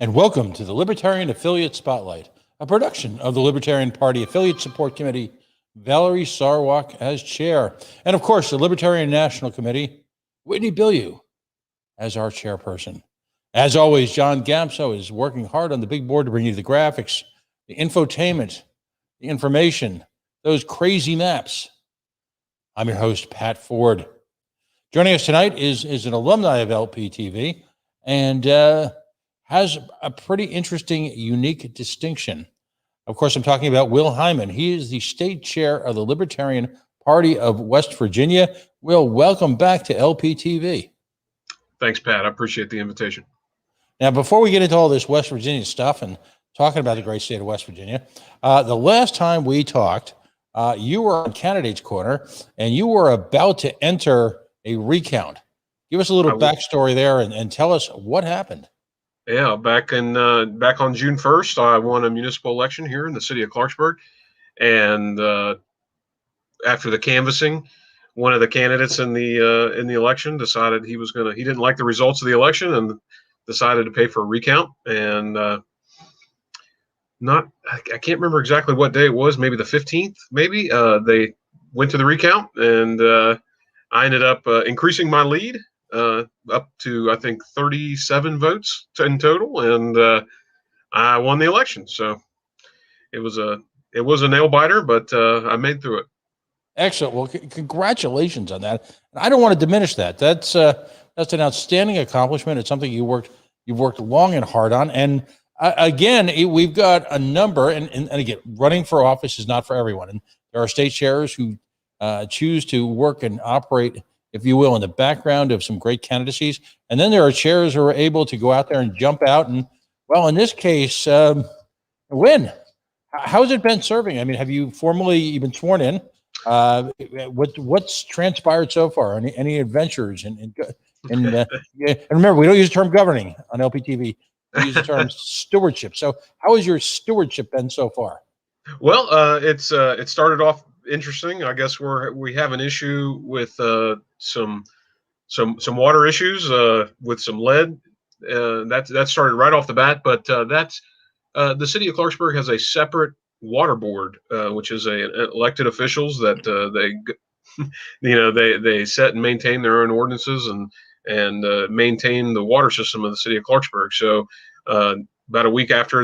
and welcome to the Libertarian Affiliate Spotlight, a production of the Libertarian Party Affiliate Support Committee, Valerie Sarwak as chair, and of course the Libertarian National Committee, Whitney Bilyeu as our chairperson. As always, John Gamso is working hard on the big board to bring you the graphics, the infotainment, the information, those crazy maps. I'm your host, Pat Ford. Joining us tonight is an alumni of LPTV and has a pretty interesting, unique distinction. Of course, I'm talking about Will Hyman. He is the state chair of the Libertarian Party of West Virginia. Will, welcome back to LPTV. Thanks, Pat. I appreciate the invitation. Now, before we get into all this West Virginia stuff and talking about the great state of West Virginia, the last time we talked, you were on Candidate's Corner, and you were about to enter a recount. Give us a little backstory there and tell us what happened. Yeah, back on June 1st, I won a municipal election here in the city of Clarksburg, and after the canvassing, one of the candidates in the election decided he didn't like the results of the election and decided to pay for a recount. And I can't remember exactly what day it was, maybe the 15th, maybe they went to the recount, and I ended up increasing my lead up to, I think, 37 votes in total, and I won the election. So it was a nail biter, but I made through it. Excellent. Well, congratulations on that. And I don't want to diminish that. That's an outstanding accomplishment. It's something you've worked long and hard on. And again, we've got a number, and again, running for office is not for everyone. And there are state chairs who choose to work and operate, if you will, in the background of some great candidacies. And then there are chairs who are able to go out there and jump out and, well, in this case, win. How's it been serving? I mean, have you formally been sworn in? What's transpired so far? Any adventures? And remember, we don't use the term governing on LPTV. We use the term stewardship. So how has your stewardship been so far? Well, it started off interesting. I guess we have an issue with some water issues with some lead. That started right off the bat, but that's the city of Clarksburg has a separate water board, which is elected officials that they set and maintain their own ordinances and maintain the water system of the city of Clarksburg. So about a week after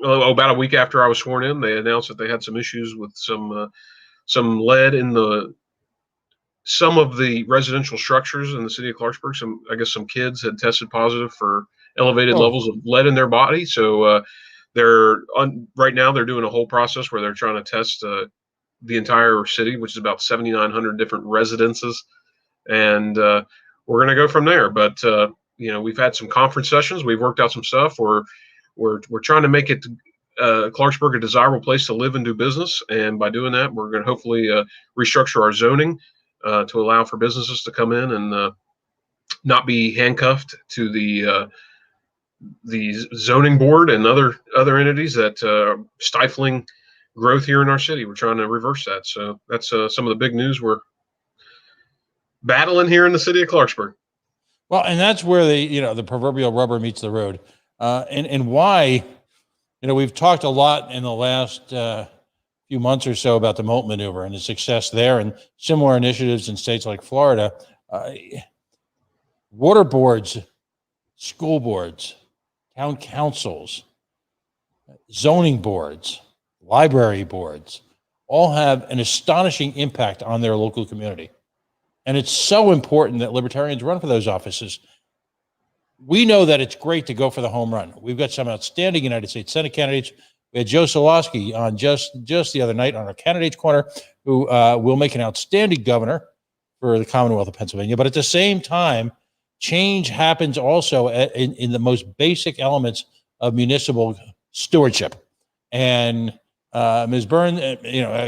about a week after I was sworn in, they announced that they had some issues with some lead in some of the residential structures in the city of Clarksburg. I guess some kids had tested positive for elevated levels of lead in their body. So right now they're doing a whole process where they're trying to test the entire city, which is about 7,900 different residences, and we're going to go from there. But we've had some conference sessions. We've worked out some stuff. We're trying to make it Clarksburg a desirable place to live and do business, and by doing that, we're going to hopefully restructure our zoning to allow for businesses to come in and not be handcuffed to the zoning board and other entities that are stifling growth here in our city. We're trying to reverse that. So that's some of the big news we're battling here in the city of Clarksburg. Well, and that's where the proverbial rubber meets the road. And why, we've talked a lot in the last few months or so about the Moat maneuver and the success there and similar initiatives in states like Florida. Water boards, school boards, town councils, zoning boards, library boards, all have an astonishing impact on their local community. And it's so important that libertarians run for those offices. We know that it's great to go for the home run. We've got some outstanding United States Senate candidates. We had Joe Solosky on just the other night on our Candidates Corner, who will make an outstanding governor for the Commonwealth of Pennsylvania. But at the same time, change happens also in the most basic elements of municipal stewardship. And Ms. Burns,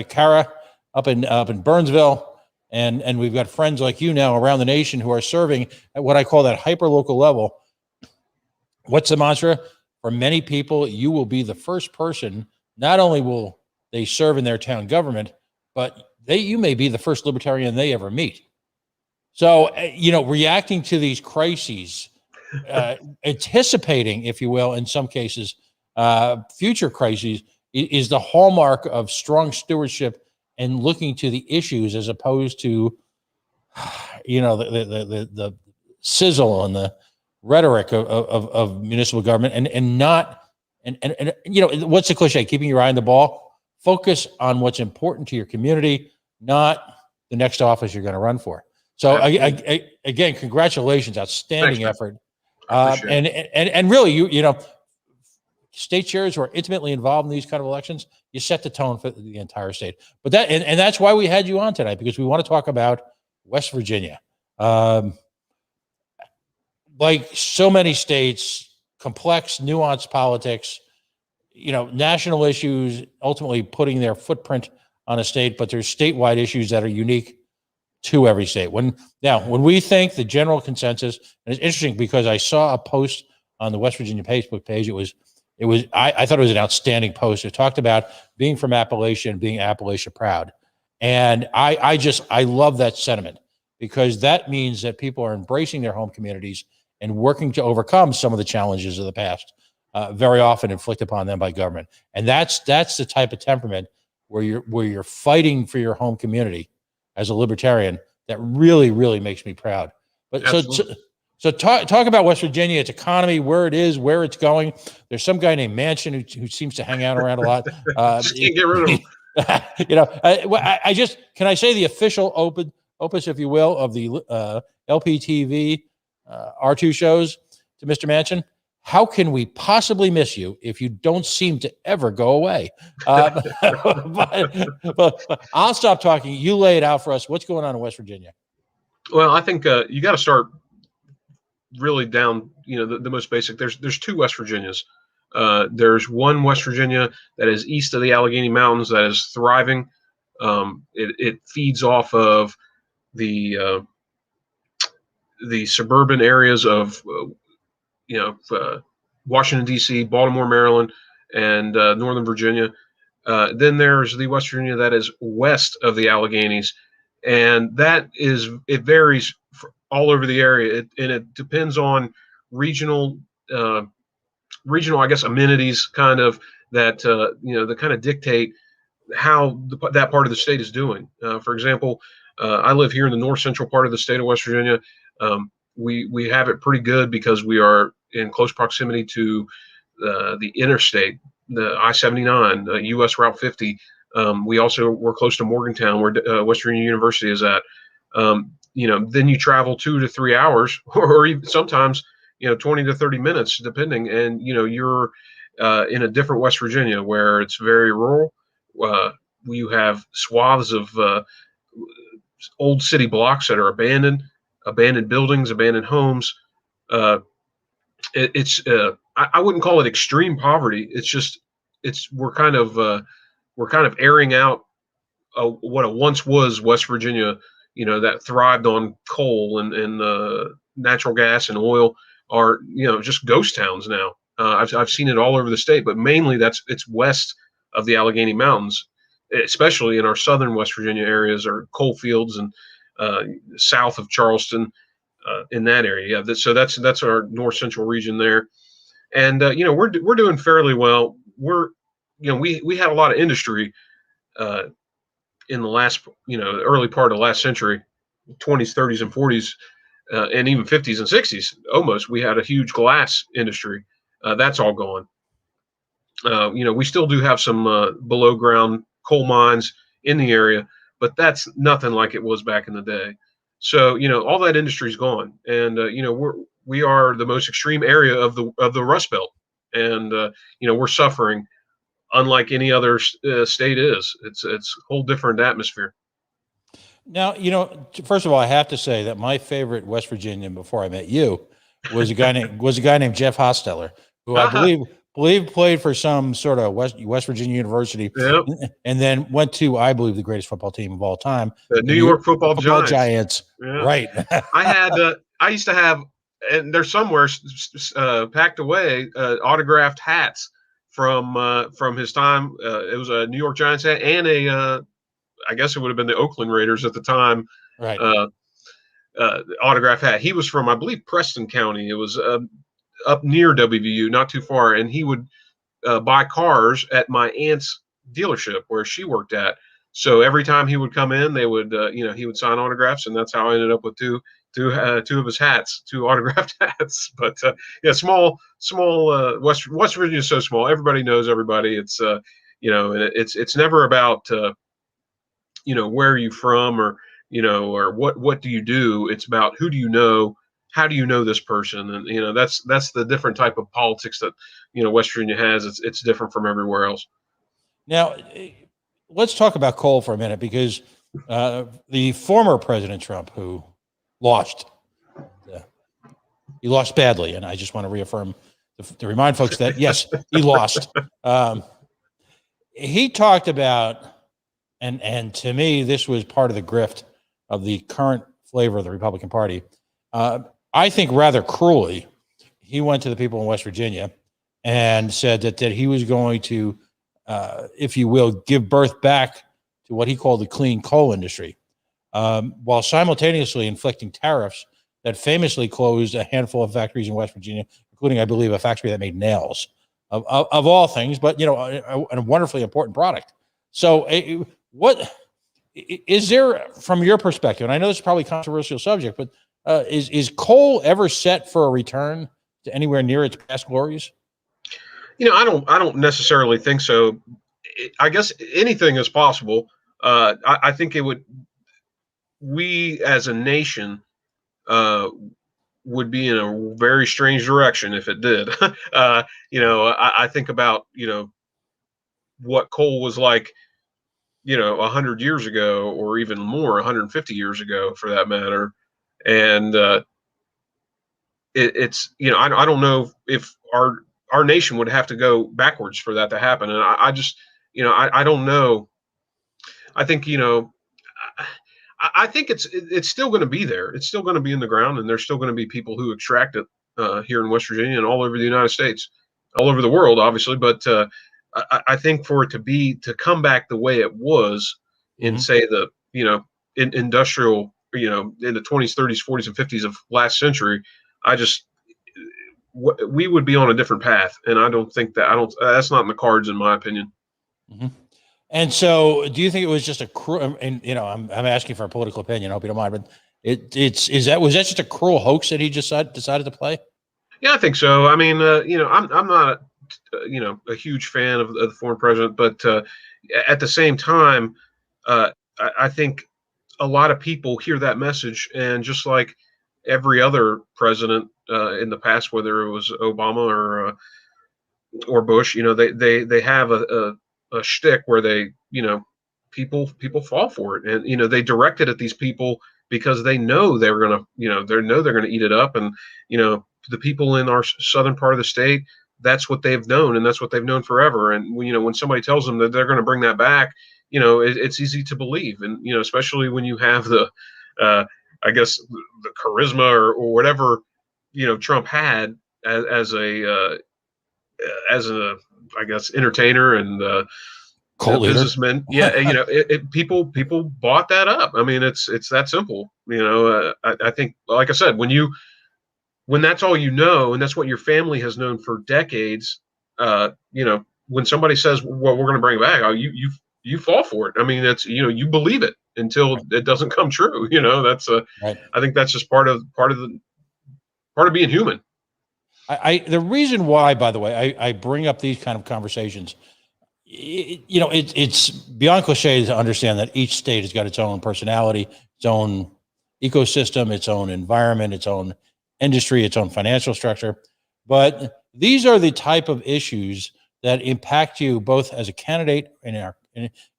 Kara up in Burnsville, and we've got friends like you now around the nation who are serving at what I call that hyper-local level. What's the mantra? For many people, you will be the first person. Not only will they serve in their town government, but you may be the first libertarian they ever meet. So, reacting to these crises, anticipating, if you will, in some cases, future crises is the hallmark of strong stewardship and looking to the issues as opposed to, the sizzle and the rhetoric of municipal government, and not and what's the cliche? Keeping your eye on the ball. Focus on what's important to your community, not the next office you're going to run for. So again, congratulations, outstanding Thanks, effort. appreciate And really, state chairs who are intimately involved in these kind of elections, you set the tone for the entire state. But and that's why we had you on tonight, because we want to talk about West Virginia. Like so many states, complex, nuanced politics, national issues ultimately putting their footprint on a state, but there's statewide issues that are unique to every state. When we think the general consensus, and it's interesting because I saw a post on the West Virginia Facebook page. I thought it was an outstanding post. It talked about being from Appalachia and being Appalachia proud. And I love that sentiment, because that means that people are embracing their home communities and working to overcome some of the challenges of the past, very often inflicted upon them by government. And that's the type of temperament where you're fighting for your home community as a libertarian that really, really makes me proud. But so talk about West Virginia, its economy, where it is, where it's going. There's some guy named Manchin who seems to hang out around a lot. Just can't get rid of him. Can I say the official opus, if you will, of the LPTV R2 shows to Mr. Manchin? How can we possibly miss you if you don't seem to ever go away? But I'll stop talking. You lay it out for us. What's going on in West Virginia? Well, I think you got to start really down, the most basic. There's two West Virginias. There's one West Virginia that is east of the Allegheny Mountains that is thriving. It feeds off of the suburban areas of Washington, D.C., Baltimore, Maryland, and Northern Virginia. Then there's the West Virginia that is west of the Alleghenies, and it varies all over the area, and it depends on regional, I guess, amenities kind of that that kind of dictate how that part of the state is doing. For example, I live here in the north central part of the state of West Virginia. We have it pretty good because we are in close proximity to the interstate, the I-79, U.S. Route 50. We're close to Morgantown, where West Virginia University is at. Then you travel 2 to 3 hours, or even sometimes 20 to 30 minutes, depending, and you're in a different West Virginia where it's very rural. You have swaths of old city blocks that are abandoned buildings, abandoned homes. I wouldn't call it extreme poverty. It's just we're kind of airing out what it once was West Virginia, that thrived on coal and natural gas and oil, are just ghost towns now. I've seen it all over the state, but mainly it's west of the Allegheny Mountains, especially in our southern West Virginia areas, or coal fields, and south of Charleston, in that area. Yeah, so that's our north central region there, and we're doing fairly well. We had a lot of industry in the last early part of last century, 20s, 30s, and 40s, and even 50s and 60s. Almost, we had a huge glass industry. That's all gone. We still do have some below ground coal mines in the area, but that's nothing like it was back in the day. So all that industry is gone, and we are the most extreme area of the Rust Belt, and we're suffering unlike any other state is. It's a whole different atmosphere. Now, first of all, I have to say that my favorite West Virginian before I met you was a guy named Jeff Hosteller, who I believe played for some sort of West Virginia University, Yep. and then went to, I believe, the greatest football team of all time, The New York Football Giants. Yeah. Right. I used to have, and they're somewhere packed away, autographed hats from his time. It was a New York Giants hat and I guess it would have been the Oakland Raiders at the time. Right. autograph hat. He was from, I believe, Preston County. It was up near WVU, not too far, and he would buy cars at my aunt's dealership where she worked at. So every time he would come in, they would, he would sign autographs, and that's how I ended up with two of his hats, two autographed hats. But yeah, small. West Virginia is so small. Everybody knows everybody. It's it's never about where are you from, or or what do you do. It's about who do you know, how do you know this person, and that's the different type of politics that West Virginia has. It's different from everywhere else. Now, let's talk about coal for a minute, because the former President Trump, who lost, he lost badly, and I just want to reaffirm to remind folks that yes, he lost. He talked about, and to me, this was part of the grift of the current flavor of the Republican Party. I think rather cruelly, he went to the people in West Virginia and said that he was going to, if you will, give birth back to what he called the clean coal industry, while simultaneously inflicting tariffs that famously closed a handful of factories in West Virginia, including, I believe, a factory that made nails, of all things, but a wonderfully important product. So, what is there from your perspective? And I know this is probably a controversial subject, but is coal ever set for a return to anywhere near its past glories? I don't necessarily think so. I guess anything is possible. I think it would. We as a nation would be in a very strange direction if it did. I think about what coal was like 100 years ago, or even more, 150 years ago for that matter. And it's I don't know if our nation would have to go backwards for that to happen. And I just I don't know. I think I think it's still going to be there. It's still going to be in the ground, and there's still going to be people who extract it here in West Virginia and all over the United States, all over the world, obviously. But I think for it to come back the way it was in, say, the industrial, in the 20s, 30s, 40s, and 50s of last century, we would be on a different path, and I don't think that's not in the cards, in my opinion. Mm-hmm. And so, do you think it was just a cruel? And I'm asking for a political opinion. I hope you don't mind, but was that just a cruel hoax that he just decided to play? Yeah, I think so. I mean, I'm not a huge fan of the former president, but at the same time, I think a lot of people hear that message, and just like every other president in the past, whether it was Obama or Bush, they have a shtick where they, people fall for it, and they direct it at these people because they know they're gonna, they're gonna eat it up, and the people in our southern part of the state, that's what they've known, and that's what they've known forever. And when somebody tells them that they're going to bring that back, it's easy to believe, and especially when you have the, I guess, the charisma or whatever Trump had as a I guess entertainer and businessman. Yeah, people bought that up. I mean, it's that simple. I think, like I said, when that's all you know, and that's what your family has known for decades, when somebody says, "Well, we're going to bring it back," you fall for it. I mean, it's you believe it until it doesn't come true. That's right. I think that's just part of being human. The reason why, by the way, I bring up these kind of conversations, it's beyond cliche to understand that each state has got its own personality, its own ecosystem, its own environment, its own industry, its own financial structure. But these are the type of issues that impact you both as a candidate and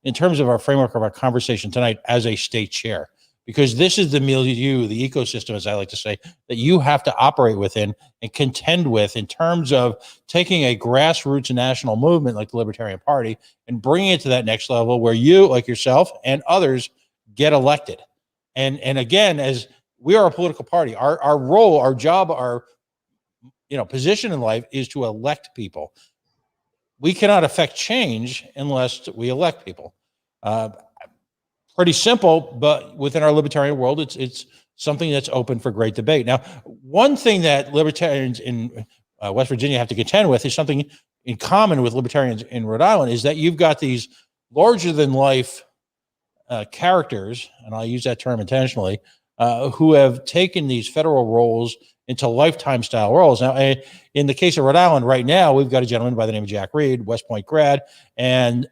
in terms of our framework of our conversation tonight as a state chair, because this is the milieu, the ecosystem, as I like to say, that you have to operate within and contend with in terms of taking a grassroots national movement like the Libertarian Party and bringing it to that next level where you, like yourself and others, get elected. And again, as we are a political party, our role, our job, our position in life is to elect people. We cannot affect change unless we elect people. Pretty simple, but within our libertarian world, it's something that's open for great debate. Now, one thing that libertarians in West Virginia have to contend with is something in common with libertarians in Rhode Island, is that you've got these larger than life characters, and I'll use that term intentionally, who have taken these federal roles into lifetime style roles. Now, in the case of Rhode Island right now, we've got a gentleman by the name of Jack Reed, West Point grad, and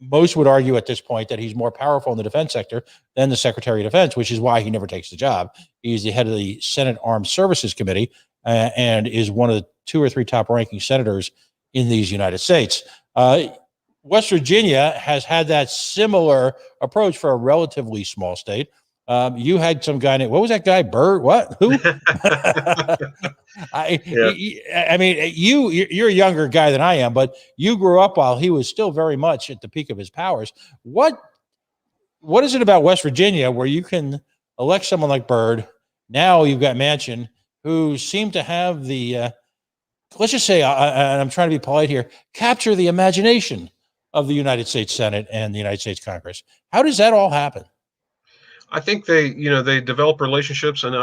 most would argue at this point that he's more powerful in the defense sector than the Secretary of Defense, which is why he never takes the job. He's the head of the Senate Armed Services Committee and is one of the 2 or 3 top ranking senators in these United States. West Virginia has had that similar approach for a relatively small state. You had some guy named, what was that guy? Byrd? What? Who? I mean, you're a younger guy than I am, but you grew up while he was still very much at the peak of his powers. What is it about West Virginia where you can elect someone like Byrd? Now you've got Manchin, who seem to have the, let's just say, and I'm trying to be polite here, capture the imagination of the United States Senate and the United States Congress. How does that all happen? I think they develop relationships, and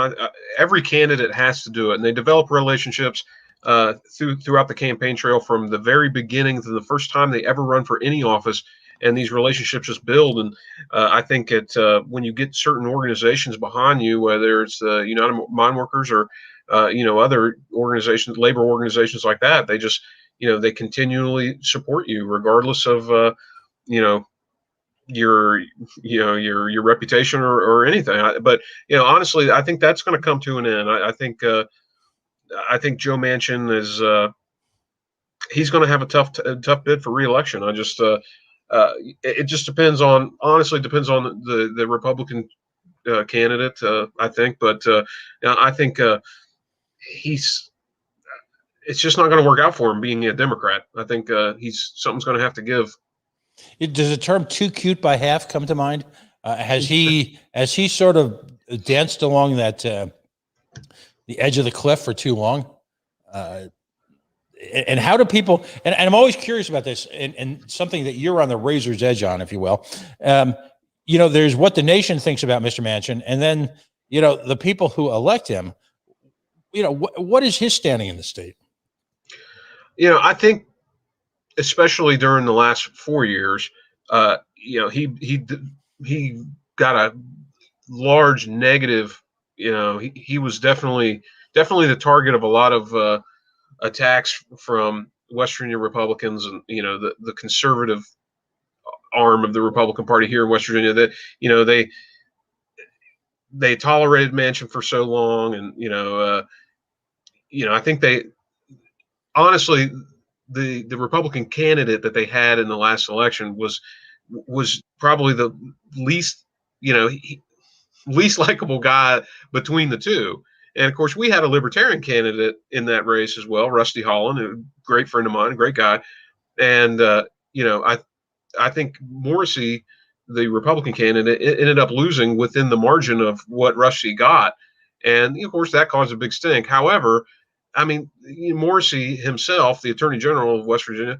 every candidate has to do it. And they develop relationships throughout the campaign trail from the very beginning to the first time they ever run for any office. And these relationships just build. And I think when you get certain organizations behind you, whether it's the United Mine Workers or other organizations, labor organizations like that, they just they continually support you regardless of your reputation or anything. But honestly, I think that's going to come to an end. I think Joe Manchin is he's going to have a tough bid for reelection. I just it just depends on the Republican candidate. I think, but I think it's just not going to work out for him being a Democrat. I think something's going to have to give. Does the term "too cute by half" come to mind? Has he sort of danced along that the edge of the cliff for too long? And how do people? And I'm always curious about this, and something that you're on the razor's edge on, if you will. There's what the nation thinks about Mr. Manchin, and then the people who elect him. What is his standing in the state? I think, especially during the last 4 years, he got a large negative. He was definitely the target of a lot of attacks from West Virginia Republicans and the conservative arm of the Republican Party here in West Virginia. That they tolerated Manchin for so long, and I think they honestly. The Republican candidate that they had in the last election was probably the least least likable guy between the two. And of course, we had a libertarian candidate in that race as well, Rusty Holland, a great friend of mine, a great guy. And I think Morrissey, the Republican candidate, ended up losing within the margin of what Rusty got, and of course that caused a big stink. However, I mean, Morrissey himself, the Attorney General of West Virginia,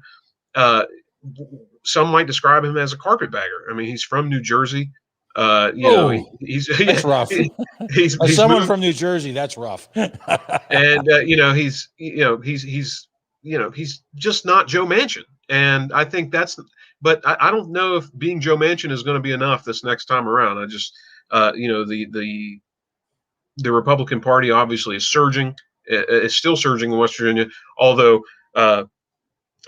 some might describe him as a carpetbagger. I mean, he's from New Jersey. He's that's rough. He's someone moved, from New Jersey. That's rough. And he's just not Joe Manchin. And I think but I don't know if being Joe Manchin is going to be enough this next time around. I just the Republican Party obviously is surging. It's still surging in West Virginia, although our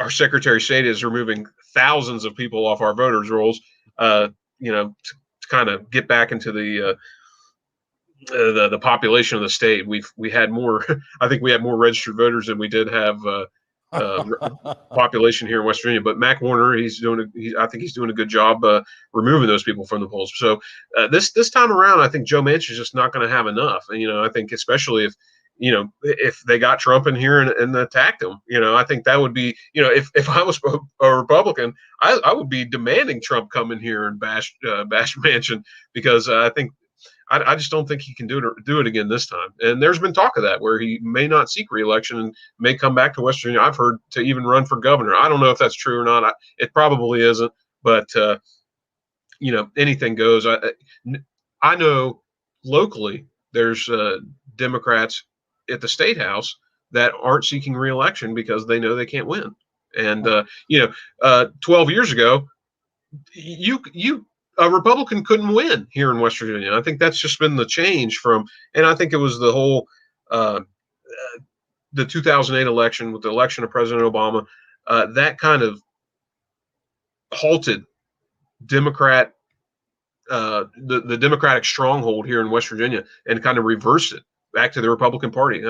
Secretary of State is removing thousands of people off our voters' rolls, to kind of get back into the population of the state. We had more. I think we had more registered voters than we did have population here in West Virginia. But Mac Warner, I think he's doing a good job removing those people from the polls. So this time around, I think Joe Manchin is just not going to have enough. And I think especially if they got Trump in here and attacked him, I think that would be, if I was a Republican, I would be demanding Trump come in here and bash Manchin, because I think I just don't think he can do it again this time. And there's been talk of that, where he may not seek reelection and may come back to West Virginia. I've heard to even run for governor. I don't know if that's true or not. It probably isn't, but anything goes. I know locally there's Democrats at the state house that aren't seeking reelection because they know they can't win. And 12 years ago, a Republican couldn't win here in West Virginia. I think that's just been the change from, and I think it was the whole the 2008 election with the election of President Obama, that kind of halted Democrat the Democratic stronghold here in West Virginia and kind of reversed it back to the Republican Party.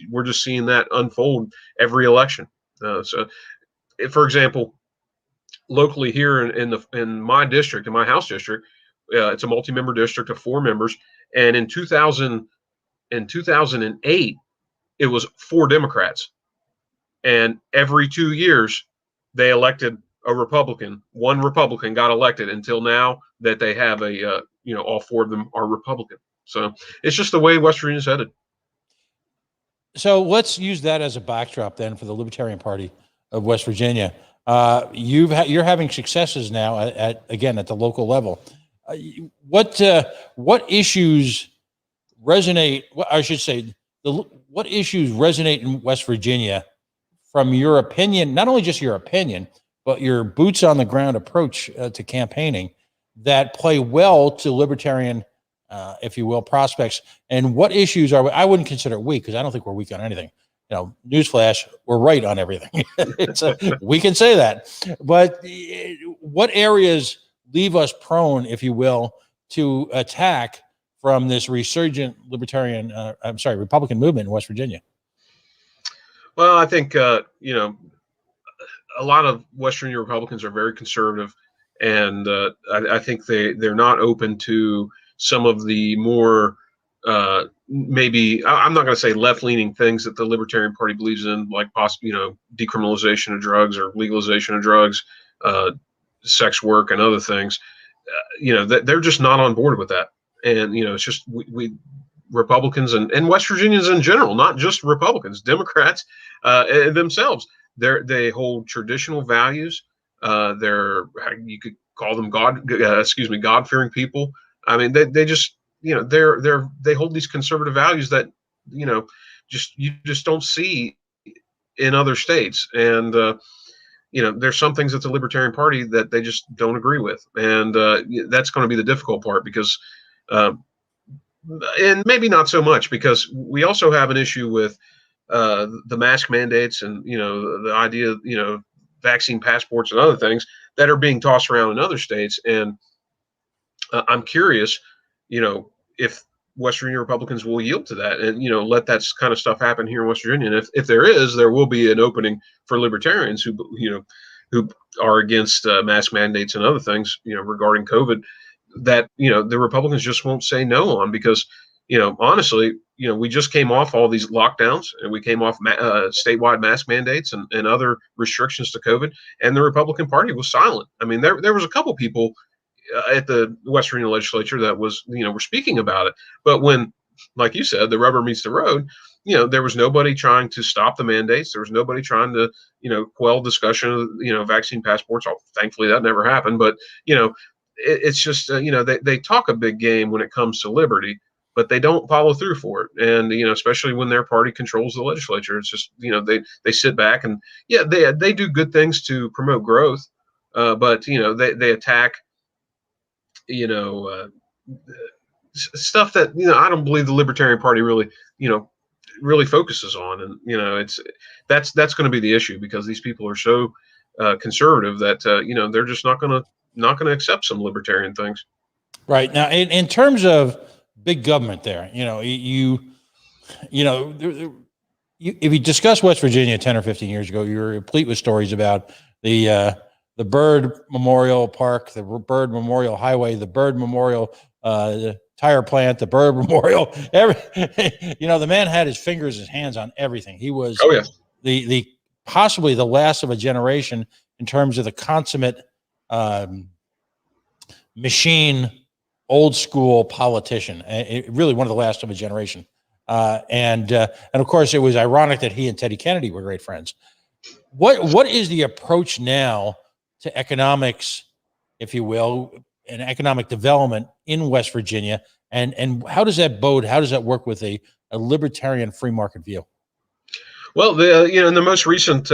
We're just seeing that unfold every election. For example, locally here in my district, in my House district, it's a multi-member district of 4 members, and in 2008, it was 4 Democrats, and every 2 years they elected a Republican. One Republican got elected until now that they have all 4 of them are Republican. So it's just the way West Virginia's headed. So let's use that as a backdrop then for the Libertarian Party of West Virginia. You're having successes now at the local level. What issues resonate? I should say, what issues resonate in West Virginia from your opinion? Not only just your opinion, but your boots on the ground approach to campaigning that play well to libertarian, if you will, prospects. And what issues are I wouldn't consider it weak, because I don't think we're weak on anything. Newsflash, we're right on everything. We can say that. But what areas leave us prone, if you will, to attack from this resurgent Republican movement in West Virginia? Well, I think, a lot of West Virginia Republicans are very conservative, and I think they're not open to some of the more maybe, I'm not going to say left-leaning things that the Libertarian Party believes in, like possibly, decriminalization of drugs or legalization of drugs, sex work, and other things. They're just not on board with that. And it's just we Republicans and West Virginians in general, not just Republicans, Democrats themselves. They hold traditional values. You could call them God-fearing people. I mean, they just they hold these conservative values that you just don't see in other states. And there's some things at the Libertarian Party that they just don't agree with, and that's going to be the difficult part, because and maybe not so much, because we also have an issue with the mask mandates and the idea of vaccine passports and other things that are being tossed around in other states. And I'm curious, if West Virginia Republicans will yield to that and let that kind of stuff happen here in West Virginia. And if there is, there will be an opening for libertarians who are against mask mandates and other things regarding COVID, that the Republicans just won't say no on, because honestly, we just came off all these lockdowns, and we came off statewide mask mandates and other restrictions to COVID, and the Republican Party was silent. I mean, there was a couple people at the West Virginia legislature that were speaking about it, but when, like you said, the rubber meets the road, there was nobody trying to stop the mandates. There was nobody trying to quell discussion of vaccine passports. Thankfully, that never happened. But it's just they talk a big game when it comes to liberty, but they don't follow through for it. And especially when their party controls the legislature, it's just they sit back and they do good things to promote growth, but they attack stuff that I don't believe the Libertarian Party really focuses on. And that's going to be the issue, because these people are so conservative that they're just not going to accept some libertarian things. Right. Now, in terms of big government, there, if you discuss West Virginia 10 or 15 years ago, you were replete with stories about the Byrd Memorial Park, the Byrd Memorial Highway, the Byrd Memorial tire plant, the Byrd Memorial. The man had his fingers, his hands on everything. He was the possibly the last of a generation in terms of the consummate machine, old school politician. Really one of the last of a generation. And of course, it was ironic that he and Teddy Kennedy were great friends. What is the approach now to economics, if you will, and economic development in West Virginia And how does that bode? How does that work with a libertarian free market view? Well, in the most recent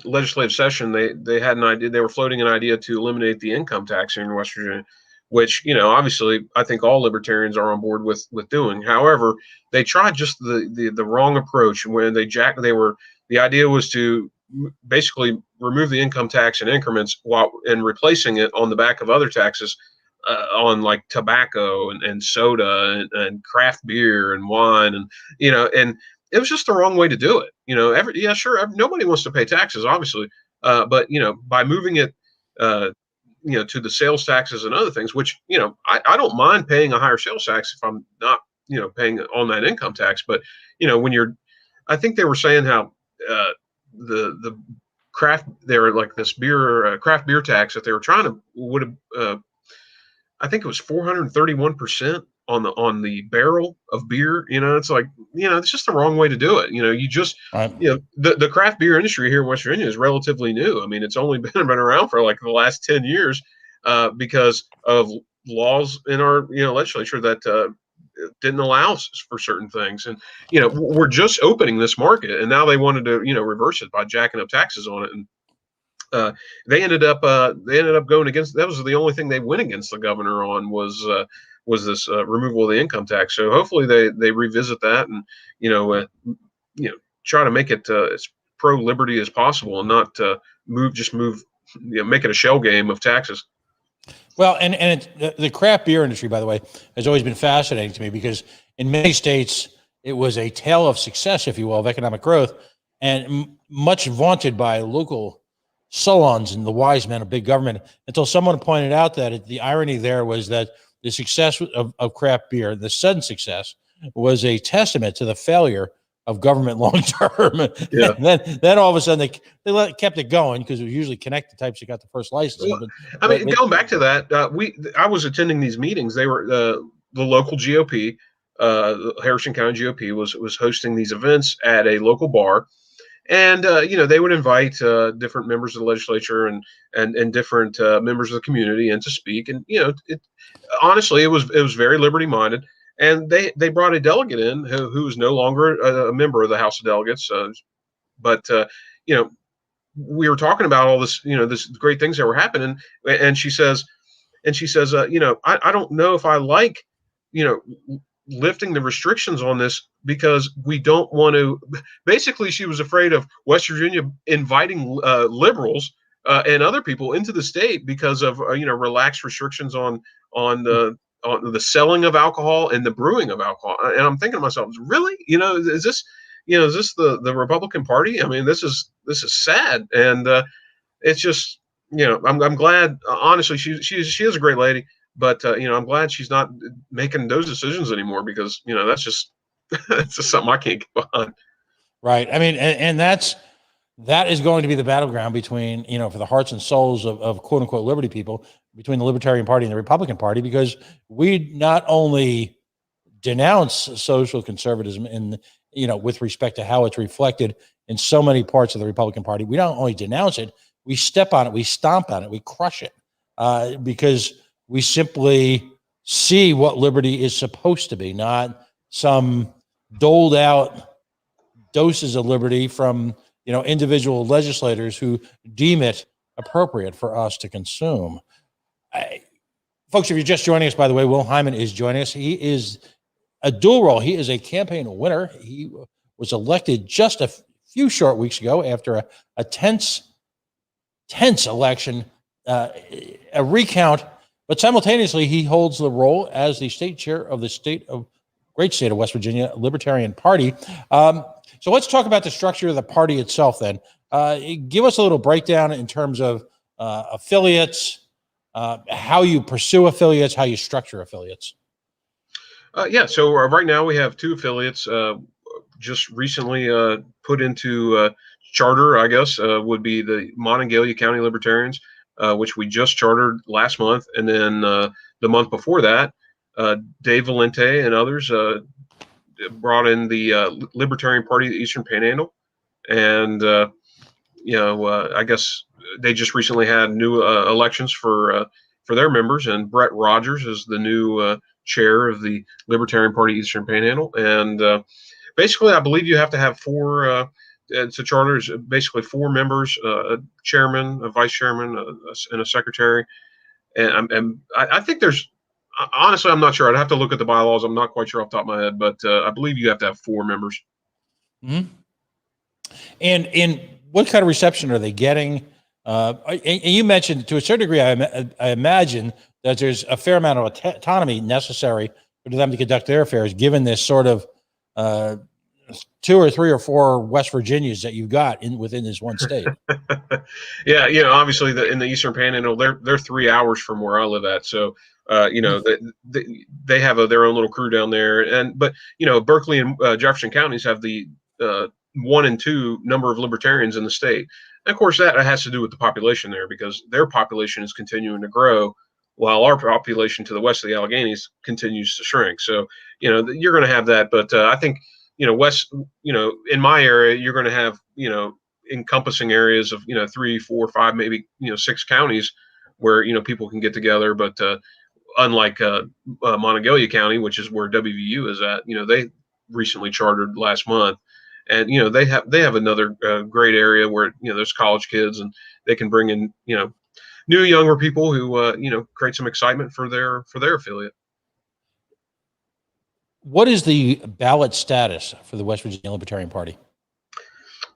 legislative session, they had an idea. They were floating an idea to eliminate the income tax here in West Virginia, which obviously I think all libertarians are on board with doing. However, they tried just the wrong approach when the idea was to basically remove the income tax in increments and replacing it on the back of other taxes, on like tobacco and soda and craft beer and wine, and it was just the wrong way to do it. Nobody wants to pay taxes, obviously, but by moving it, to the sales taxes and other things, which I don't mind paying a higher sales tax if I'm not paying on that income tax. But when you're, I think they were saying how the craft, they were like this craft beer tax that they were trying to would have. I think it was 431% on the barrel of beer. It's like, it's just the wrong way to do it. Right. The craft beer industry here in West Virginia is relatively new. I mean, it's only been around for like the last 10 years, because of laws in our legislature that didn't allow us for certain things. And we're just opening this market, and now they wanted to reverse it by jacking up taxes on it. And they ended up going against. That was the only thing they went against the governor on, was this removal of the income tax. So hopefully they revisit that, and try to make it as pro liberty as possible, and not move make it a shell game of taxes. Well, and the craft beer industry, by the way, has always been fascinating to me, because in many states it was a tale of success, if you will, of economic growth, and much vaunted by local salons and the wise men of big government, until someone pointed out that the irony there was that the success of craft beer, the sudden success, was a testament to the failure of government long term. Yeah. And then all of a sudden they kept it going, because it was usually connected types that got the first license. Well, going back to that, I was attending these meetings. They were the local GOP, Harrison County GOP was hosting these events at a local bar. And they would invite different members of the legislature and different members of the community in to speak. And honestly, it was very liberty minded. And they brought a delegate in who is no longer a member of the House of Delegates, but we were talking about all this this great things that were happening. And she says, I don't know if I like lifting the restrictions on this, because we don't want to. Basically, she was afraid of West Virginia inviting liberals and other people into the state because of relaxed restrictions on the selling of alcohol and the brewing of alcohol. And I'm thinking to myself, really, is this the Republican Party? I mean, this is sad. And it's just, I'm glad. Honestly, she is a great lady. But I'm glad she's not making those decisions anymore, because that's just that's just something I can't get behind. Right. I mean, and that is going to be the battleground between, for the hearts and souls of quote unquote liberty people, between the Libertarian Party and the Republican Party, because we not only denounce social conservatism with respect to how it's reflected in so many parts of the Republican Party. We don't only denounce it, we step on it, we stomp on it, we crush it, because we simply see what liberty is supposed to be, not some doled out doses of liberty from individual legislators who deem it appropriate for us to consume. Folks, if you're just joining us, by the way, Will Hyman is joining us. He is a dual role. He is a campaign winner. He was elected just a few short weeks ago after a tense election, a recount. But simultaneously, he holds the role as the state chair of the great state of West Virginia Libertarian Party. So let's talk about the structure of the party itself then. Give us a little breakdown in terms of affiliates, how you pursue affiliates, how you structure affiliates. So right now we have two affiliates just recently put into charter, I guess, would be the Monongalia County Libertarians, which we just chartered last month. And then the month before that, Dave Valente and others brought in the Libertarian Party of the Eastern Panhandle. And, I guess they just recently had new elections for for their members. And Brett Rogers is the new chair of the Libertarian Party Eastern Panhandle. And basically, I believe you have to have four. It's a charter is basically four members, a chairman, a vice chairman, and a secretary. And I think there's honestly, I'm not sure. I'd have to look at the bylaws. I'm not quite sure off the top of my head, but I believe you have to have four members. Mm-hmm. And what kind of reception are they getting? And you mentioned to a certain degree, I imagine that there's a fair amount of autonomy necessary for them to conduct their affairs, given this sort of 2 or 3 or 4 West Virginias that you've got within this one state. Yeah, obviously in the Eastern Panhandle, they're 3 hours from where I live at, so they have their own little crew down there, but Berkeley and Jefferson counties have the 1 and 2 number of libertarians in the state. And of course, that has to do with the population there, because their population is continuing to grow while our population to the west of the Alleghenies continues to shrink. So, you're going to have that. But I think, west, in my area, you're going to have, encompassing areas of, 3, 4, 5, maybe, 6 counties where, people can get together. But unlike Monongalia County, which is where WVU is at, they recently chartered last month. And they have another great area where there's college kids, and they can bring in new younger people who create some excitement for their affiliate. What is the ballot status for the West Virginia Libertarian Party?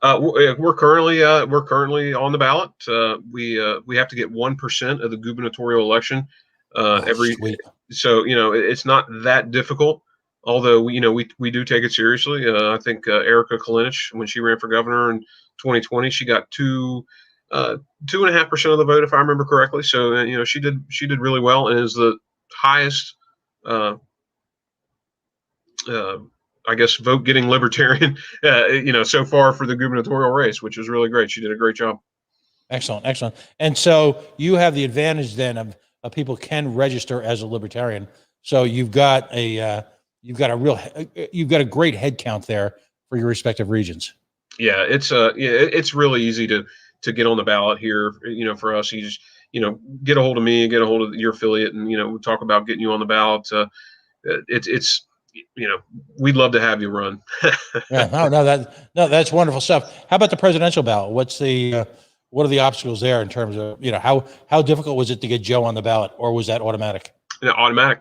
We're currently on the ballot. We have to get 1% of the gubernatorial election every. Sweet. So it's not that difficult. Although we do take it seriously. I think Erica Kalinich, when she ran for governor in 2020, she got 2.5% of the vote, if I remember correctly. So she did really well, and is the highest, I guess, vote getting libertarian, so far for the gubernatorial race, which is really great. She did a great job. Excellent. And so you have the advantage then of people can register as a libertarian. So you've got a great head count there for your respective regions. Yeah, it's really easy to get on the ballot here. For us, you just get a hold of me, get a hold of your affiliate, and we'll talk about getting you on the ballot. It's we'd love to have you run. Yeah, that's wonderful stuff. How about the presidential ballot? What are the obstacles there in terms of how difficult was it to get Joe on the ballot, or was that automatic? Yeah, automatic.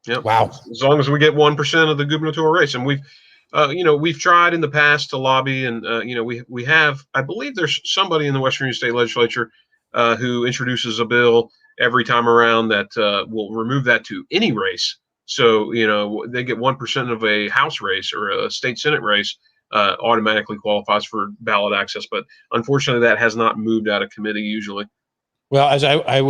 Yeah. Wow. As long as we get 1% of the gubernatorial race, and we've tried in the past to lobby, and we have. I believe there's somebody in the West Virginia State Legislature who introduces a bill every time around that will remove that to any race. So they get 1% of a House race or a state Senate race automatically qualifies for ballot access. But unfortunately, that has not moved out of committee usually. Well, as I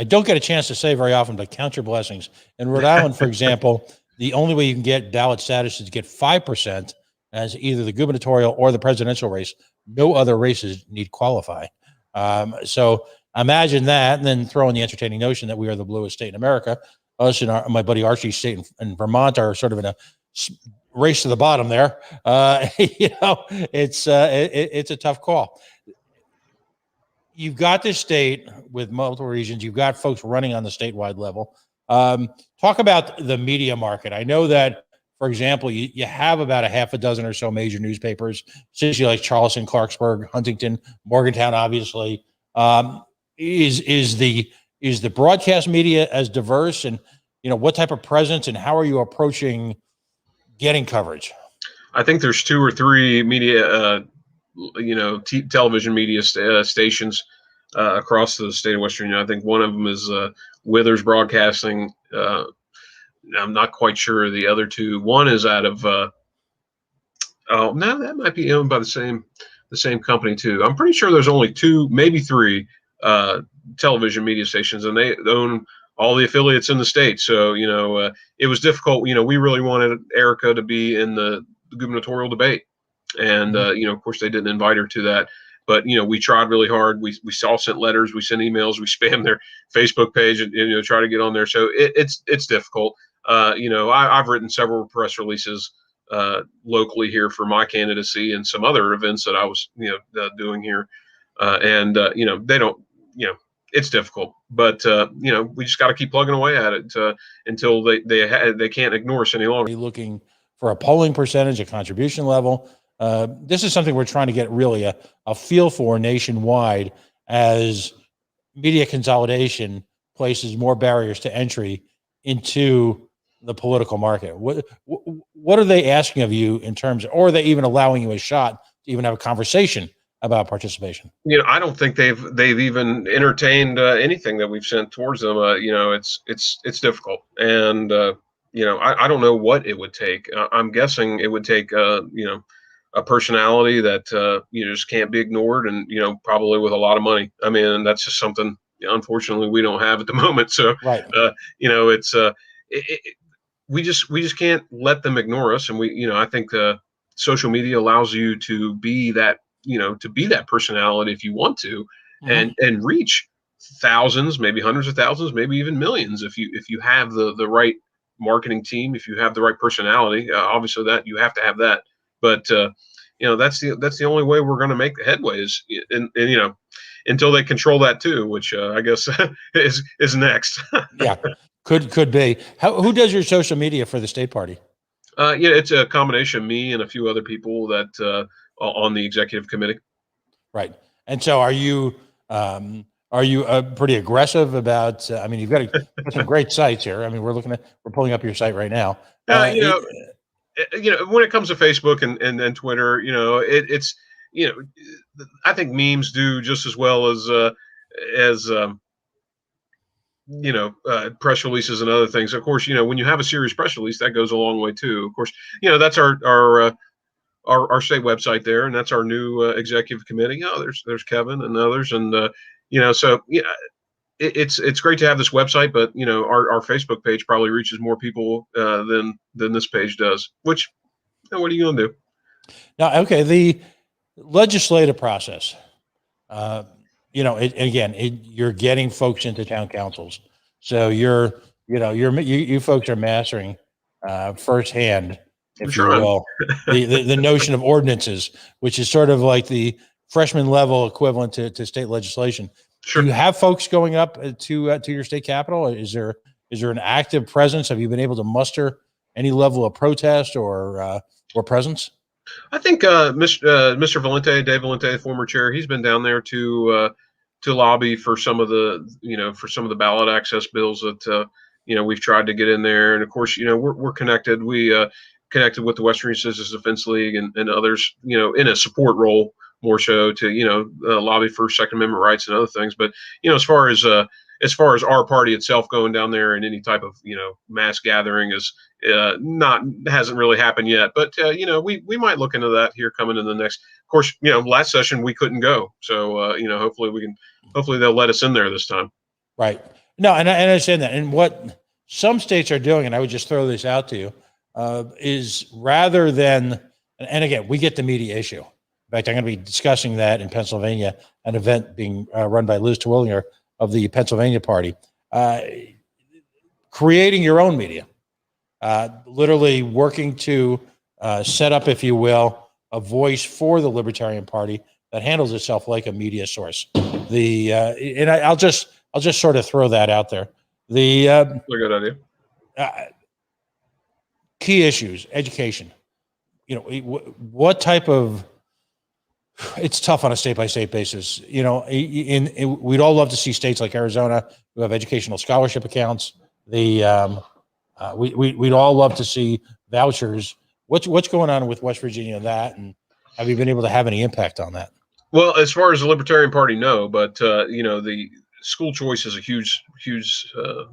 don't get a chance to say very often, but count your blessings. In Rhode Island, for example, the only way you can get ballot status is to get 5% as either the gubernatorial or the presidential race. No other races need qualify. So imagine that, and then throw in the entertaining notion that we are the bluest state in America. Us and my buddy Archie's state in Vermont are sort of in a race to the bottom there. It's a tough call. You've got this state with multiple regions. You've got folks running on the statewide level. Talk about the media market. I know that, for example, you have about a half a dozen or so major newspapers, cities like Charleston, Clarksburg, Huntington, Morgantown, obviously. Is the broadcast media as diverse, and what type of presence, and how are you approaching getting coverage? I think there's 2 or 3 media television media stations across the state of West Virginia. I think one of them is Withers Broadcasting. I'm not quite sure of the other 2. One is out of that might be owned by the same company too. I'm pretty sure there's only 2, maybe 3 television media stations, and they own all the affiliates in the state. So it was difficult. We really wanted Erica to be in the gubernatorial debate. And, of course, they didn't invite her to that. But, we tried really hard. We all sent letters. We sent emails. We spammed their Facebook page and try to get on there. So it's difficult. I've written several press releases locally here for my candidacy and some other events that I was, doing here. They don't, it's difficult, but we just got to keep plugging away at it until they can't ignore us any longer. Looking for a polling percentage, a contribution level. This is something we're trying to get really a feel for nationwide as media consolidation places more barriers to entry into the political market. What are they asking of you in terms of, or are they even allowing you a shot to even have a conversation about participation? I don't think they've even entertained anything that we've sent towards them. It's difficult, and I don't know what it would take. I'm guessing it would take a personality that just can't be ignored, and probably with a lot of money. I mean, that's just something unfortunately we don't have at the moment. So Right. it's we just can't let them ignore us, and I think social media allows you to be that personality if you want to, and reach thousands, maybe hundreds of thousands, maybe even millions if you have the right marketing team, if you have the right personality. Obviously, that you have to have that, but that's the only way we're going to make the headway is, and until they control that too, which I guess is next. Yeah, could be. Who does your social media for the state party? It's a combination of me and a few other people that on the executive committee. Right. And so are you pretty aggressive about, I mean, you've got some great sites here. I mean, we're pulling up your site right now. Uh, you know, when it comes to Facebook and Twitter, it's I think memes do just as well as press releases and other things. Of course, when you have a serious press release, that goes a long way too. Of course, that's our state website there, and that's our new executive committee. There's Kevin and others, and it's great to have this website, but our Facebook page probably reaches more people than this page does. Which, what are you going to do? Now, okay, the legislative process. You're getting folks into town councils, so you folks are mastering firsthand, if you will, the notion of ordinances, which is sort of like the freshman level equivalent to state legislation. Sure. Do you have folks going up to your state capitol? Is there an active presence? Have you been able to muster any level of protest or presence? I think Mr. Valente, Dave Valente, former chair, he's been down there to lobby for some of the ballot access bills that we've tried to get in there. And of course, we're connected. We connected with the Western Citizens Defense League and others, in a support role more so to lobby for Second Amendment rights and other things. But as far as our party itself going down there in any type of mass gathering is hasn't really happened yet. But we might look into that here coming in the next. Of course, last session we couldn't go, so hopefully they'll let us in there this time. Right. No, and I understand that. And what some states are doing, and I would just throw this out to you, is rather than, and again, we get the media issue. In fact, I'm going to be discussing that in Pennsylvania, an event being run by Liz Terwilliger of the Pennsylvania Party, creating your own media, literally working to set up, if you will, a voice for the Libertarian Party that handles itself like a media source. And I'll just sort of throw that out there. A good idea. Key issues, education. What type of, it's tough on a state by state basis. We'd all love to see states like Arizona who have educational scholarship accounts. We'd all love to see vouchers. What's going on with West Virginia and that, and have you been able to have any impact on that? Well, as far as the Libertarian Party, no, but the school choice is a huge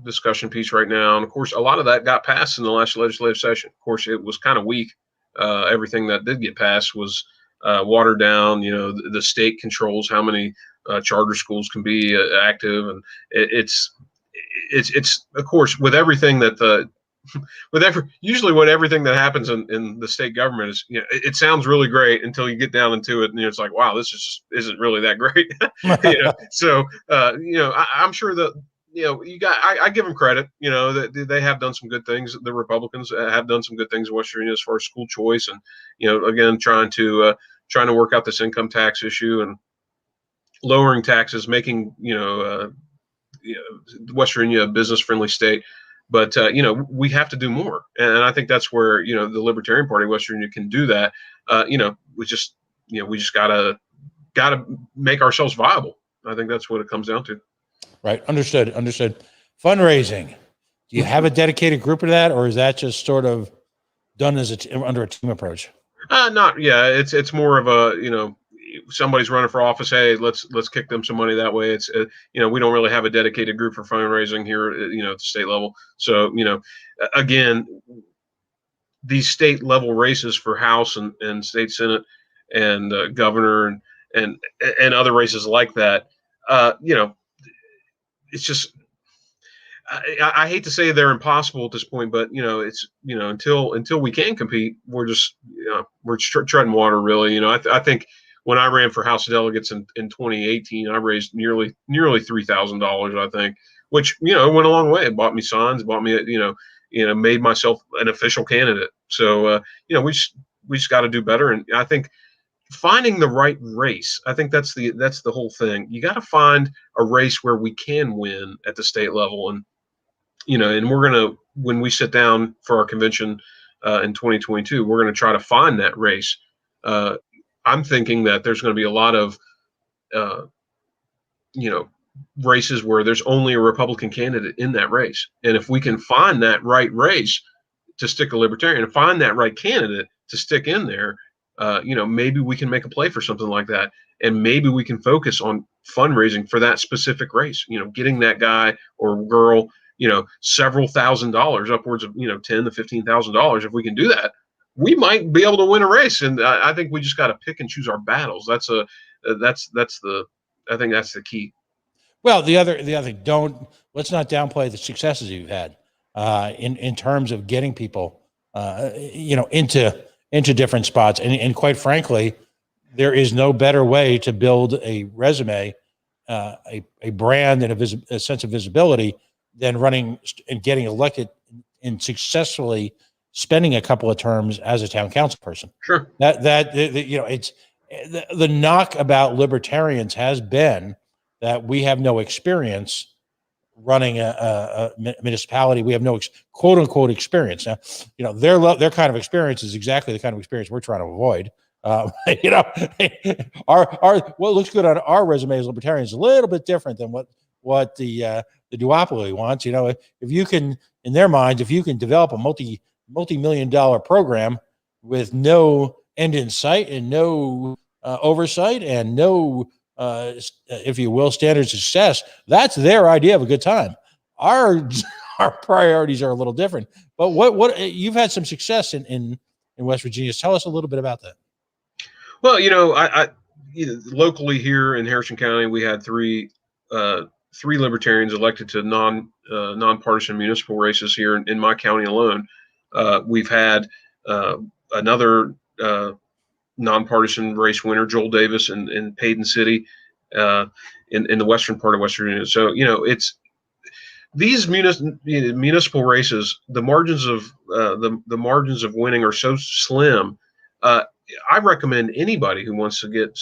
discussion piece right now, and of course, a lot of that got passed in the last legislative session. Of course, it was kind of weak. Everything that did get passed was watered down. The state controls how many charter schools can be active, and it's of course with everything that usually when everything that happens in the state government is, it sounds really great until you get down into it, and it's like, wow, this isn't really that great. So I'm sure that I give them credit. That they have done some good things. The Republicans have done some good things in West Virginia as far as school choice, and again trying to work out this income tax issue and lowering taxes, making West Virginia a business friendly state, but we have to do more, and I think that's where the Libertarian Party of West Virginia can do that. We just gotta make ourselves viable. I think that's what it comes down to. Right. Understood. Understood. Fundraising. Do you have a dedicated group of that, or is that just sort of done under a team approach? Not, yeah. It's more of a, somebody's running for office. Hey, let's kick them some money that way. It's we don't really have a dedicated group for fundraising here, at the state level. So again, these state level races for House and state Senate and governor and other races like that, it's just I hate to say they're impossible at this point, but it's until we can compete, we're just we're treading water really. I think when I ran for House of Delegates in 2018, I raised nearly $3,000. I think, which went a long way. It bought me signs, bought me made myself an official candidate. So we just got to do better, and I think finding the right race. I think that's the whole thing. You got to find a race where we can win at the state level, and and we're gonna when we sit down for our convention in 2022, we're gonna try to find that race. I'm thinking that there's going to be a lot of uh, races where there's only a Republican candidate in that race, and if we can find that right race to stick a Libertarian and find that right candidate to stick in there, maybe we can make a play for something like that. And maybe we can focus on fundraising for that specific race, getting that guy or girl, several $1,000s, upwards of, $10,000 to $15,000. If we can do that, we might be able to win a race. And I think we just got to pick and choose our battles. I think that's the key. Well, the other thing, let's not downplay the successes you've had in terms of getting people, into different spots. And quite frankly, there is no better way to build a resume, a brand, and a sense of visibility than running and getting elected and successfully spending a couple of terms as a town council person. Sure. It's the knock about libertarians has been that we have no experience running a municipality. We have no quote unquote experience. Now, their kind of experience is exactly the kind of experience we're trying to avoid. What looks good on our resume as libertarians is a little bit different than what the duopoly wants. If you can, in their minds, if you can develop a multi-million-dollar program with no end in sight and no oversight and no if you will, standard success, that's their idea of a good time. Our priorities are a little different. But what you've had some success in West Virginia. Tell us a little bit about that. Well, I locally here in Harrison County, we had three libertarians elected to nonpartisan municipal races here in my county alone. We've had another nonpartisan race winner, Joel Davis in Paden City, in the western part of West Virginia. So it's these municipal races. The margins of the margins of winning are so slim. I recommend anybody who wants to get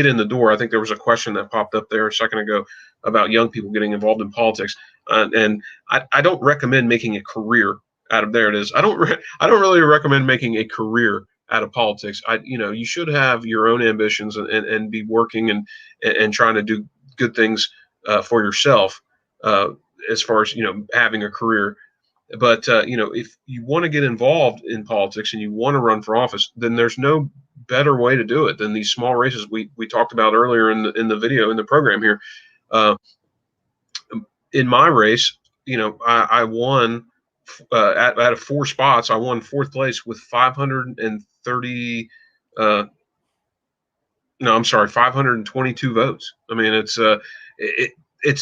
in the door. I think there was a question that popped up there a second ago about young people getting involved in politics, and I don't recommend making a career out of there. It is. I don't really recommend making a career out of politics. You should have your own ambitions and be working and trying to do good things for yourself as far as having a career. But if you want to get involved in politics and you want to run for office, then there's no better way to do it than these small races we talked about earlier in the video in the program here. In my race, I won out of 4 spots. I won 4th place with 522 votes. I mean, it's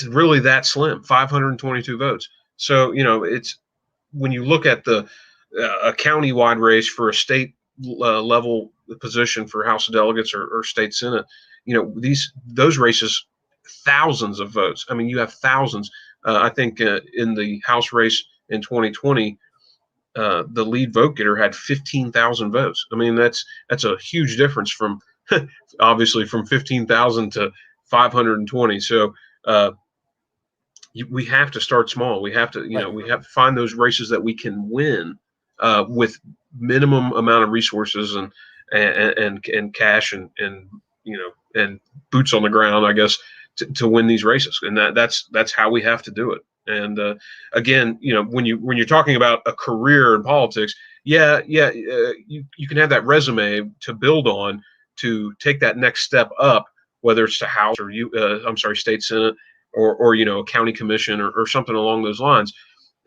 really that slim, 522 votes. So it's when you look at a county-wide race for a state level position for House of Delegates or state Senate, those races, thousands of votes. I mean, you have thousands. I think in the House race in 2020, the lead vote getter had 15,000 votes. I mean, that's a huge difference from obviously from 15,000 to 520. So we have to start small. We have to, Right. we have to find those races that we can win with minimum amount of resources and cash and and boots on the ground, I guess, to win these races. And that's how we have to do it. And again, when you're talking about a career in politics, you can have that resume to build on to take that next step up, whether it's to House or state Senate or a county commission or something along those lines.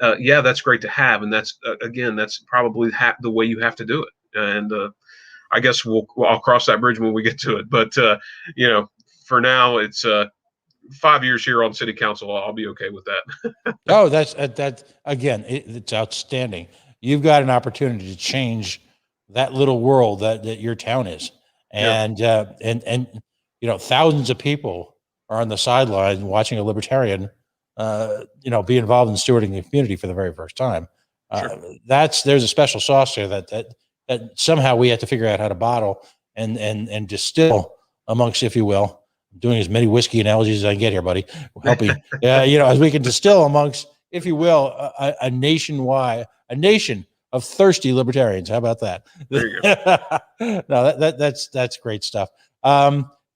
That's great to have, and that's again, that's probably the way you have to do it. And I guess I'll cross that bridge when we get to it. But for now, it's 5 years here on city council. I'll be okay with that. Oh, that's again, it's outstanding. You've got an opportunity to change that little world that your town is, Yeah, and thousands of people are on the sidelines watching a libertarian, be involved in stewarding the community for the very first time. sure. There's a special sauce there that somehow we have to figure out how to bottle and distill amongst, if you will. I'm doing as many whiskey analogies as I can get here, buddy. Help me, as we can distill amongst, if you will, a nation of thirsty libertarians. How about that? There you go. No, that's great stuff.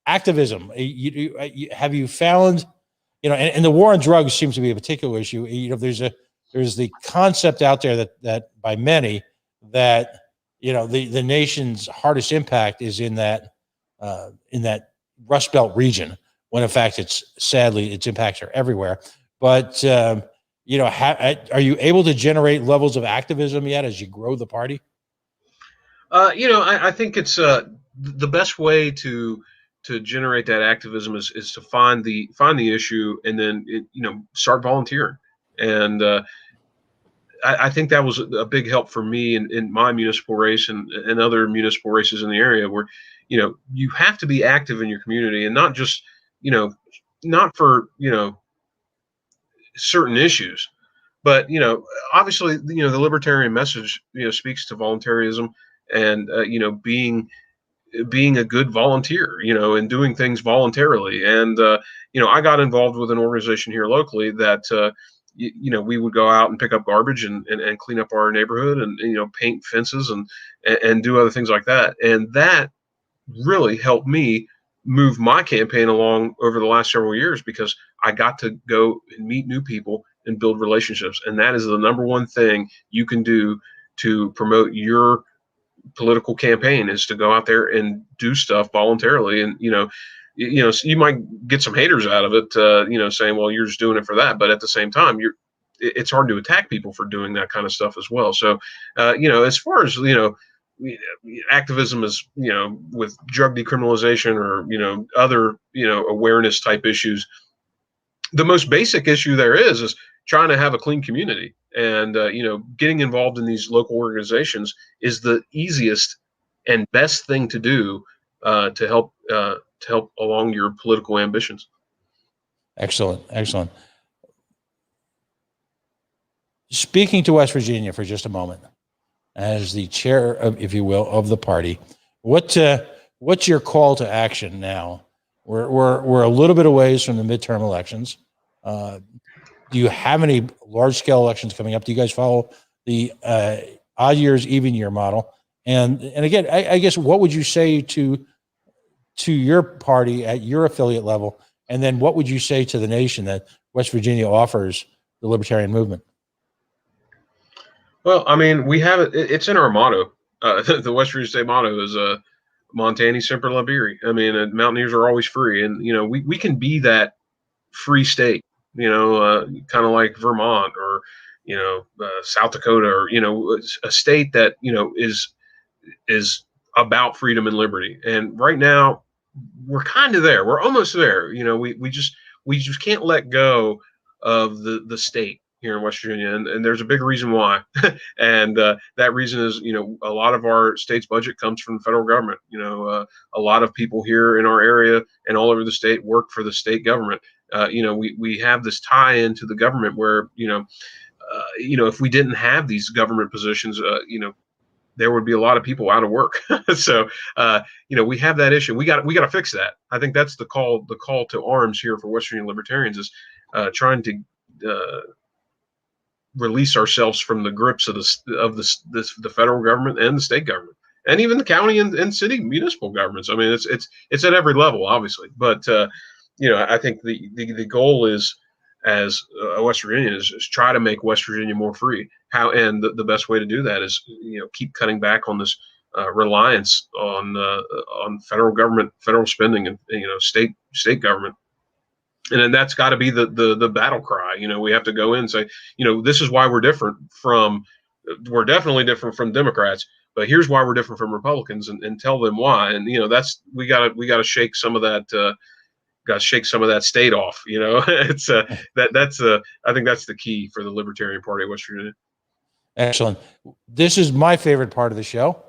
Activism. Have you found, and the war on drugs seems to be a particular issue. There's the concept out there that by many that the nation's hardest impact is in that Rust Belt region, when in fact its impacts are everywhere. But are you able to generate levels of activism yet as you grow the party? I think it's the best way to generate that activism is to find the issue and then start volunteering. And I think that was a big help for me in my municipal race and other municipal races in the area, where you have to be active in your community, and not just not for certain issues, but obviously the libertarian message speaks to voluntarism and being a good volunteer, and doing things voluntarily. And I got involved with an organization here locally that we would go out and pick up garbage and clean up our neighborhood and paint fences and do other things like that. And that really helped me move my campaign along over the last several years, because I got to go and meet new people and build relationships. And that is the number one thing you can do to promote your political campaign, is to go out there and do stuff voluntarily. And you might get some haters out of it, saying, well, you're just doing it for that. But at the same time, it's hard to attack people for doing that kind of stuff as well. So as far as activism is, with drug decriminalization or other awareness type issues, the most basic issue there is trying to have a clean community. And getting involved in these local organizations is the easiest and best thing to do to help along your political ambitions. Excellent. Speaking to West Virginia for just a moment, as the chair of, if you will, of the party, what's your call to action now? We're a little bit away from the midterm elections. Do you have any large scale elections coming up? Do you guys follow the odd years, even year model? And again, I guess, what would you say to your party at your affiliate level? And then what would you say to the nation that West Virginia offers the libertarian movement? Well, I mean, we have it. It's in our motto. The West Virginia State motto is Montani Semper Liberi. I mean, Mountaineers are always free. And, we can be that free state, kind of like Vermont or, South Dakota, or, a state that, is about freedom and liberty. And right now we're kind of there. We're almost there. We just can't let go of the state here in West Virginia. And there's a big reason why. And that reason is, a lot of our state's budget comes from the federal government. A lot of people here in our area and all over the state work for the state government. We have this tie into the government where, if we didn't have these government positions, there would be a lot of people out of work. So, we have that issue. We got to fix that. I think that's the call to arms here for West Virginia libertarians, is trying to release ourselves from the grips of the federal government and the state government, and even the county and city municipal governments. I mean, it's at every level, obviously, but I think the goal is, as a West Virginian, is try to make West Virginia more free. And the best way to do that is keep cutting back on this reliance on federal government, federal spending, and state government. And then that's got to be the battle cry. We have to go in and say, this is why we're definitely different from Democrats, but here's why we're different from Republicans, and tell them why. And we gotta shake some of that. Got to shake some of that state off. It's I think that's the key for the Libertarian Party of West Virginia. Excellent. This is my favorite part of the show.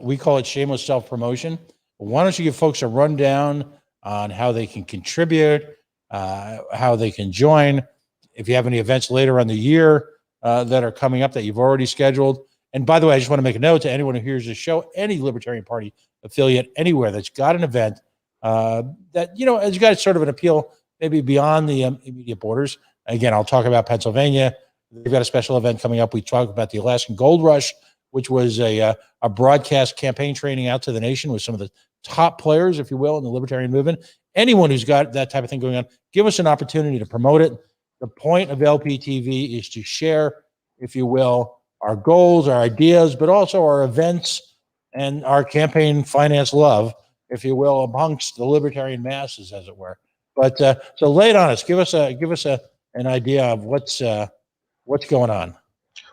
We call it shameless self-promotion. Why don't you give folks a rundown on how they can contribute, how they can join, if you have any events later on the year that are coming up that you've already scheduled. And by the way, I just want to make a note to anyone who hears this show, any Libertarian Party affiliate anywhere that's got an event that, has got sort of an appeal maybe beyond the immediate borders. Again, I'll talk about Pennsylvania. They've got a special event coming up. We talk about the Alaskan Gold Rush, which was a broadcast campaign training out to the nation with some of the top players, if you will, in the libertarian movement. Anyone who's got that type of thing going on, give us an opportunity to promote it. The point of LPTV is to share, if you will, our goals, our ideas, but also our events and our campaign finance love, if you will, amongst the libertarian masses, as it were. But so lay it on us. Give us an idea of what's going on.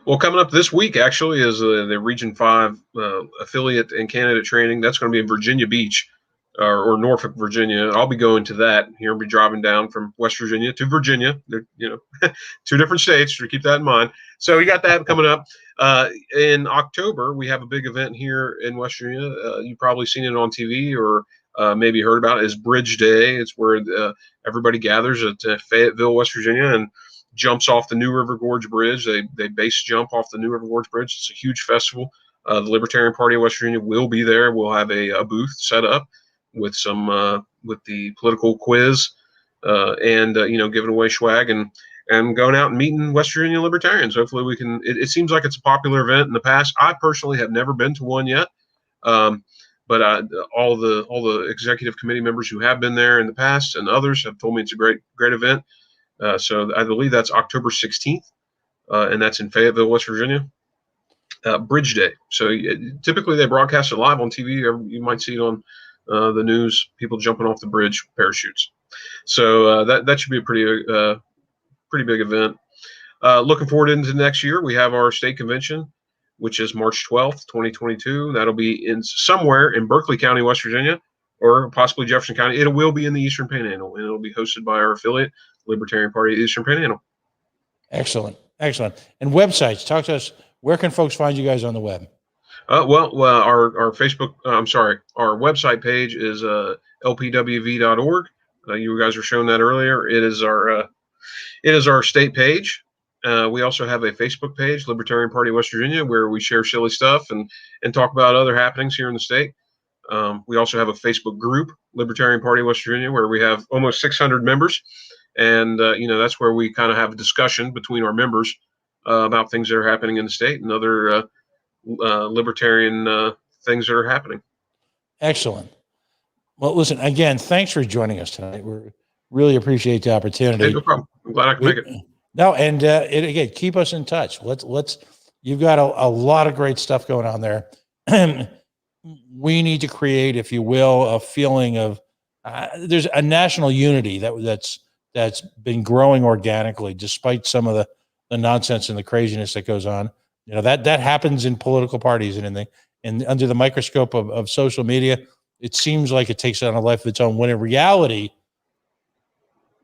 Well, coming up this week actually is the Region 5 affiliate and candidate training. That's going to be in Virginia Beach or Norfolk, Virginia. I'll be going to that. Here, I'll be driving down from West Virginia to Virginia. They're, two different states, so keep that in mind. So we got that coming up. In October, we have a big event here in West Virginia. You've probably seen it on TV or maybe heard about it. It's Bridge Day. It's where everybody gathers at Fayetteville, West Virginia, and jumps off the New River Gorge Bridge. They base jump off the New River Gorge Bridge. It's a huge festival. The Libertarian Party of West Virginia will be there. We'll have a booth set up with some with the political quiz and giving away swag and going out and meeting West Virginia libertarians. Hopefully we can. It seems like it's a popular event in the past. I personally have never been to one yet, but all the executive committee members who have been there in the past and others have told me it's a great event. So I believe that's October 16th, and that's in Fayetteville, West Virginia. Bridge Day. So typically they broadcast it live on TV. You might see it on the news, people jumping off the bridge, parachutes. So that should be a pretty big event. Looking forward into next year, we have our state convention, which is March 12th, 2022. That'll be somewhere in Berkeley County, West Virginia, or possibly Jefferson County. It will be in the Eastern Panhandle, and it'll be hosted by our affiliate, Libertarian Party of the Eastern Panhandle. Excellent. And websites, talk to us. Where can folks find you guys on the web? Well, our Facebook, our website page is lpwv.org. You guys were showing that earlier. It is our state page. We also have a Facebook page, Libertarian Party of West Virginia, where we share silly stuff and talk about other happenings here in the state. We also have a Facebook group, Libertarian Party of West Virginia, where we have almost 600 members. And, that's where we kind of have a discussion between our members about things that are happening in the state and other libertarian things that are happening. Excellent. Well, listen, again, thanks for joining us tonight. We really appreciate the opportunity. Hey, no problem. I'm glad I could make it. No, and again, keep us in touch. You've got a lot of great stuff going on there. We need to create, if you will, a feeling of there's a national unity that's been growing organically, despite some of the nonsense and the craziness that goes on. That happens in political parties and under the microscope of social media. It seems like it takes on a life of its own, when in reality,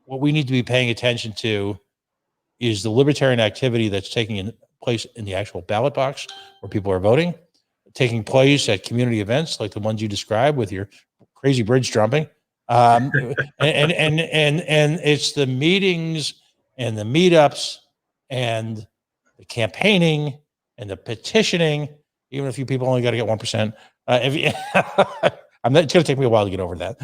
what we need to be paying attention to is the libertarian activity that's taking place in the actual ballot box where people are voting, taking place at community events like the ones you described with your crazy bridge jumping. And it's the meetings and the meetups and the campaigning and the petitioning, even if you people only got to get 1%. It's going to take me a while to get over that.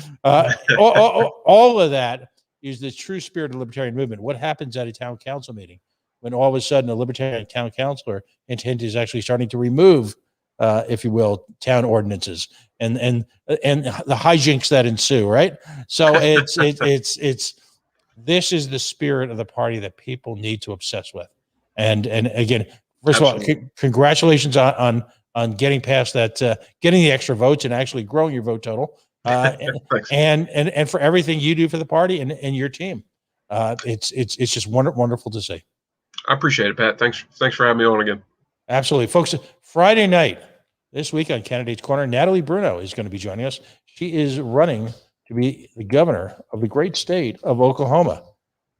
All of that is the true spirit of the libertarian movement. What happens at a town council meeting when all of a sudden a libertarian town councilor intent is actually starting to remove, if you will, town ordinances and the hijinks that ensue, right? So it's this is the spirit of the party that people need to obsess with. And again, first Absolutely. of all, congratulations on getting past that, getting the extra votes and actually growing your vote total. Thanks. And for everything you do for the party and your team. It's just wonderful to see. I appreciate it, Pat. Thanks for having me on again. Absolutely. Folks, Friday night, this week on Candidates Corner, Natalie Bruno is going to be joining us. She is running to be the governor of the great state of Oklahoma.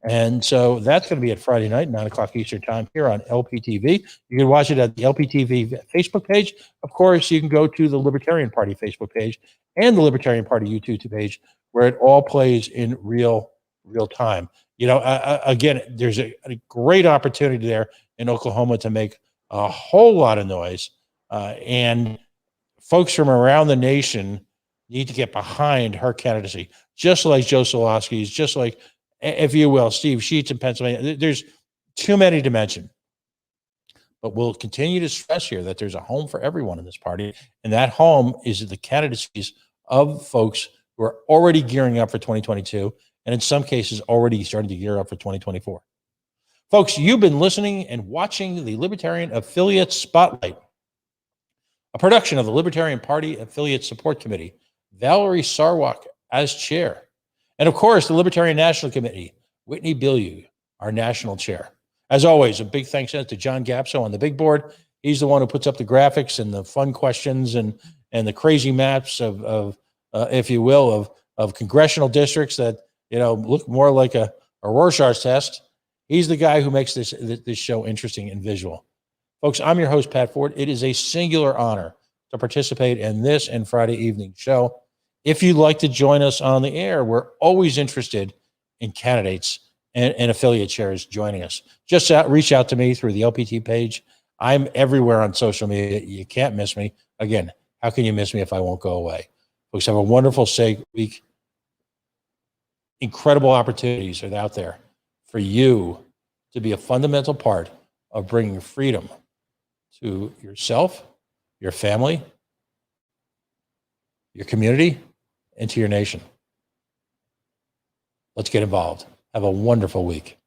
And so that's going to be at Friday night, 9 o'clock Eastern time here on LPTV. You can watch it at the LPTV Facebook page. Of course, you can go to the Libertarian Party Facebook page and the Libertarian Party YouTube page, where it all plays in real time. You know, again, there's a great opportunity there in Oklahoma to make a whole lot of noise. And folks from around the nation need to get behind her candidacy, just like Joe Solosky's, just like, if you will, Steve Sheets in Pennsylvania. There's too many to mention. But we'll continue to stress here that there's a home for everyone in this party. And that home is the candidacies of folks who are already gearing up for 2022, and in some cases already starting to gear up for 2024. Folks, you've been listening and watching the Libertarian Affiliate Spotlight, a production of the Libertarian Party Affiliate Support Committee, Valerie Sarwak as chair. And of course, the Libertarian National Committee, Whitney Bilyeu, our national chair. As always, a big thanks to John Gapso on the big board. He's the one who puts up the graphics and the fun questions and the crazy maps of if you will, of congressional districts that, you know, look more like a Rorschach test. He's the guy who makes this show interesting and visual. Folks, I'm your host, Pat Ford. It is a singular honor to participate in this and Friday evening show. If you'd like to join us on the air, we're always interested in candidates and affiliate chairs joining us. Just reach out to me through the LPT page. I'm everywhere on social media. You can't miss me. Again, how can you miss me if I won't go away? Folks, have a wonderful, safe week. Incredible opportunities are out there for you to be a fundamental part of bringing freedom to yourself, your family, your community, and to your nation. Let's get involved. Have a wonderful week.